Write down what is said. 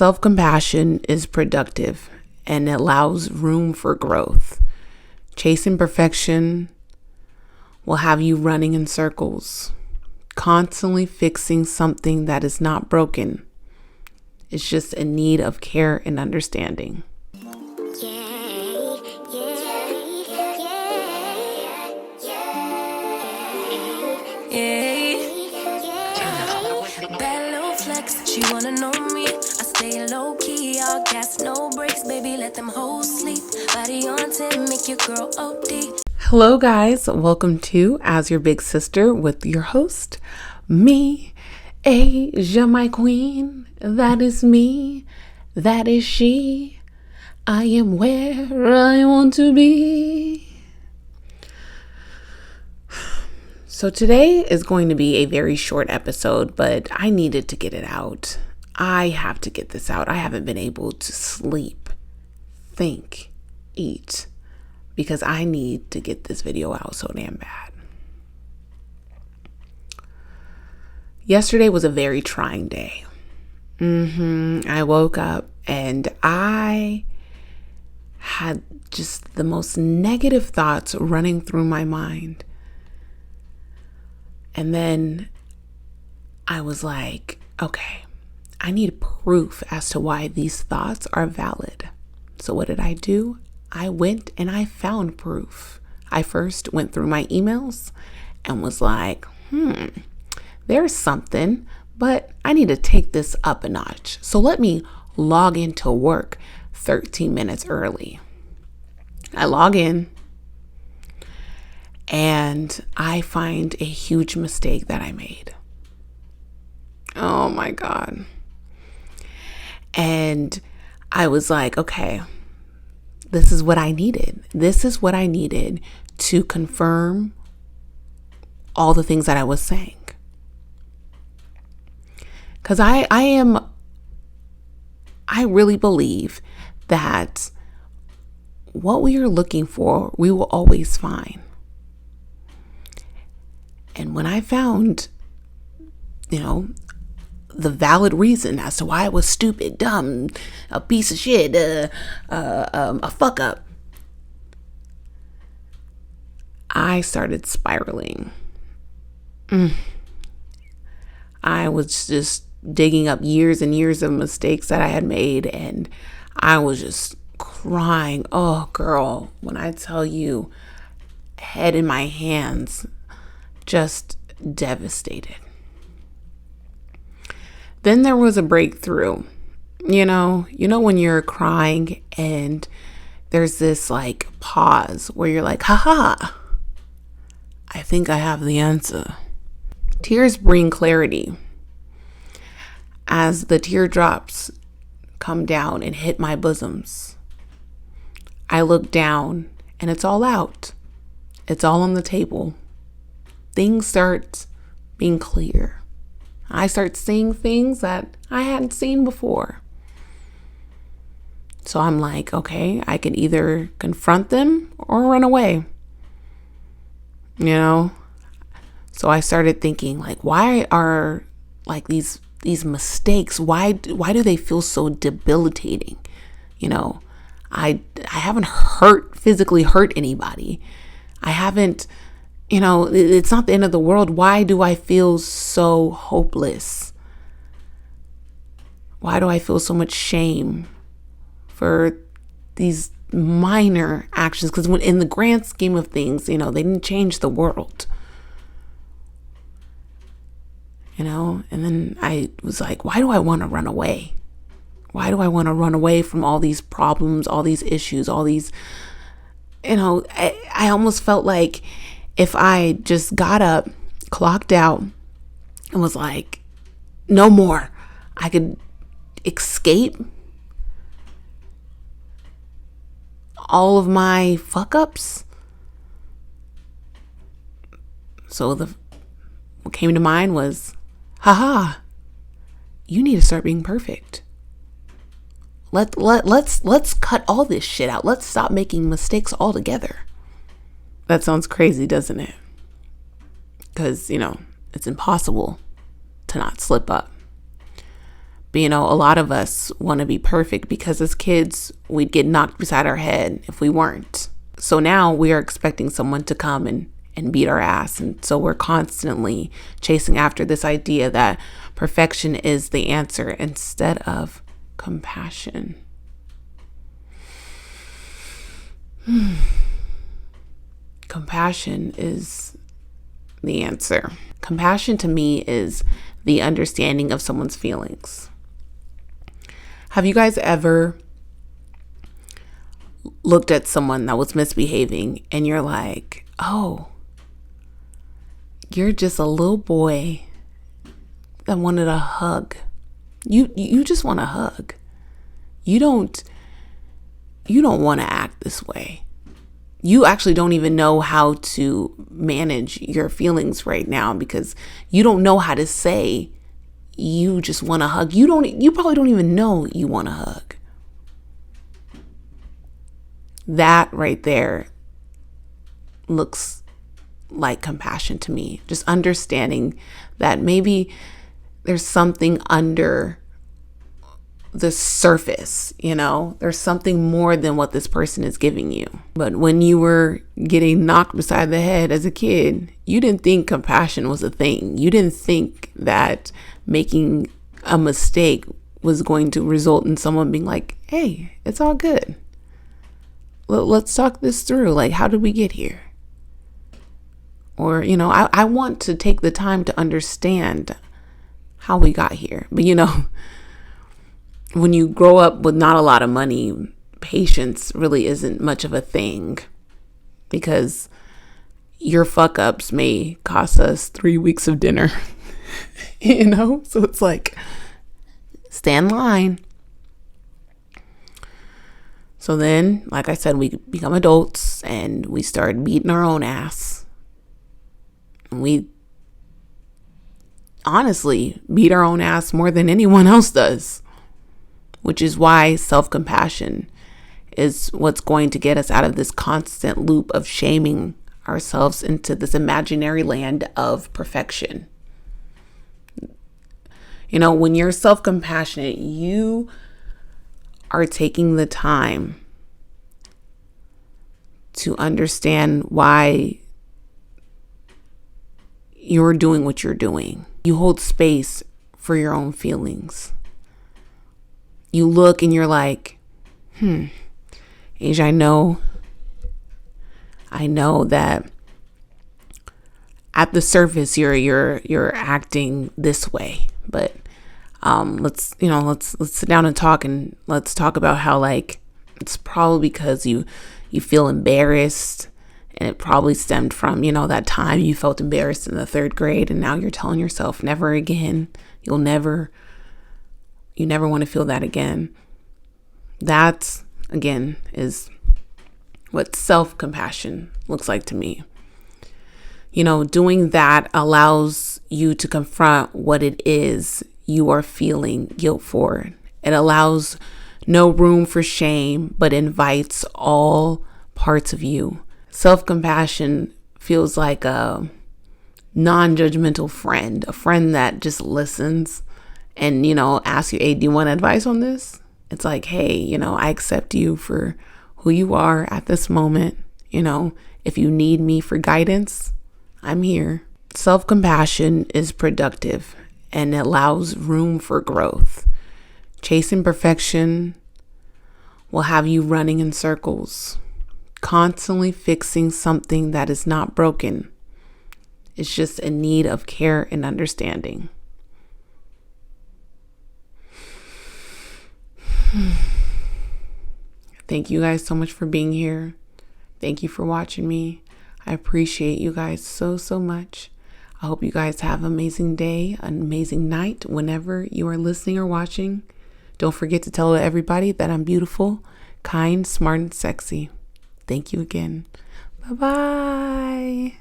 Self-compassion is productive and allows room for growth. Chasing perfection will have you running in circles, constantly fixing something that is not broken. It's just in need of care and understanding. Bad little flex, she wanna know me. I stay low key, all gas, no brakes, baby, let them hoes sleep. Body on 10, make your girl OD. Hello guys, welcome to As Your Big Sister with your host, me, Asia, my queen. That is me, that is she. I am where I want to be. So today is going to be a very short episode, but I needed to get it out. I have to get this out. I haven't been able to sleep, think, eat, because I need to get this video out so damn bad. Yesterday was a very trying day. I woke up and I had just the most negative thoughts running through my mind. And then I was like, okay, I need proof as to why these thoughts are valid. So what did I do? I went and I found proof. I first went through my emails and was like, there's something, but I need to take this up a notch. So let me log into work 13 minutes early. I log in. And I find a huge mistake that I made. Oh my God. And I was like, okay, this is what I needed. This is what I needed to confirm all the things that I was saying. Because I really believe that what we are looking for, we will always find. And when I found, the valid reason as to why I was stupid, dumb, a piece of shit, a fuck up, I started spiraling. I was just digging up years and years of mistakes that I had made, and I was just crying. Oh, girl, when I tell you, head in my hands, just devastated. Then there was a breakthrough. You know when you're crying and there's this like pause where you're like, haha, I think I have the answer. Tears bring clarity. As the teardrops come down and hit my bosoms, I look down and it's all out. It's all on the table. Things start being clear. I start seeing things that I hadn't seen before. So I'm like, okay, I can either confront them or run away. So I started thinking, like, why are like these mistakes, why do they feel so debilitating? I haven't physically hurt anybody. I haven't, it's not the end of the world. Why do I feel so hopeless? Why do I feel so much shame for these minor actions? Because in the grand scheme of things, they didn't change the world. And then I was like, why do I want to run away? Why do I want to run away from all these problems, all these issues, all these, I almost felt like if I just got up, clocked out, and was like, no more, I could escape all of my fuck ups. So what came to mind was, haha, you need to start being perfect. Let's cut all this shit out. Let's stop making mistakes altogether. That sounds crazy, doesn't it? Because, it's impossible to not slip up. But, a lot of us want to be perfect because as kids, we'd get knocked beside our head if we weren't. So now we are expecting someone to come and beat our ass. And so we're constantly chasing after this idea that perfection is the answer instead of compassion. Compassion is the answer. Compassion to me is the understanding of someone's feelings. Have you guys ever looked at someone that was misbehaving and you're like, oh, you're just a little boy that wanted a hug. You just want a hug. You don't want to act this way. You actually don't even know how to manage your feelings right now because you don't know how to say you just want a hug. You probably don't even know you want a hug. That right there looks like compassion to me. Just understanding that maybe there's something under the surface, there's something more than what this person is giving you. But when you were getting knocked beside the head as a kid, you didn't think compassion was a thing. You didn't think that making a mistake was going to result in someone being like, hey, it's all good. Let's talk this through. Like, how did we get here? Or, I want to take the time to understand how we got here. But, when you grow up with not a lot of money, patience really isn't much of a thing because your fuck ups may cost us 3 weeks of dinner, so it's like, stand in line. So then, like I said, we become adults and we start beating our own ass. And we honestly beat our own ass more than anyone else does. Which is why self-compassion is what's going to get us out of this constant loop of shaming ourselves into this imaginary land of perfection. When you're self-compassionate, you are taking the time to understand why you're doing what you're doing. You hold space for your own feelings. You look and you're like, Asia, I know that at the surface you're acting this way, but let's sit down and talk, and let's talk about how like it's probably because you feel embarrassed, and it probably stemmed from that time you felt embarrassed in the 3rd grade, and now you're telling yourself never again. You never want to feel that again. That, again, is what self-compassion looks like to me. Doing that allows you to confront what it is you are feeling guilt for. It allows no room for shame, but invites all parts of you. Self-compassion feels like a non-judgmental friend, a friend that just listens and, ask you, hey, do you want advice on this? It's like, hey, I accept you for who you are at this moment. If you need me for guidance, I'm here. Self-compassion is productive and allows room for growth. Chasing perfection will have you running in circles, constantly fixing something that is not broken. It's just in need of care and understanding. Thank you guys so much for being here. Thank you for watching me. I appreciate you guys so much. I hope you guys have an amazing day, an amazing night whenever you are listening or watching. Don't forget to tell everybody that I'm beautiful, kind, smart, and sexy. Thank you again. Bye-bye.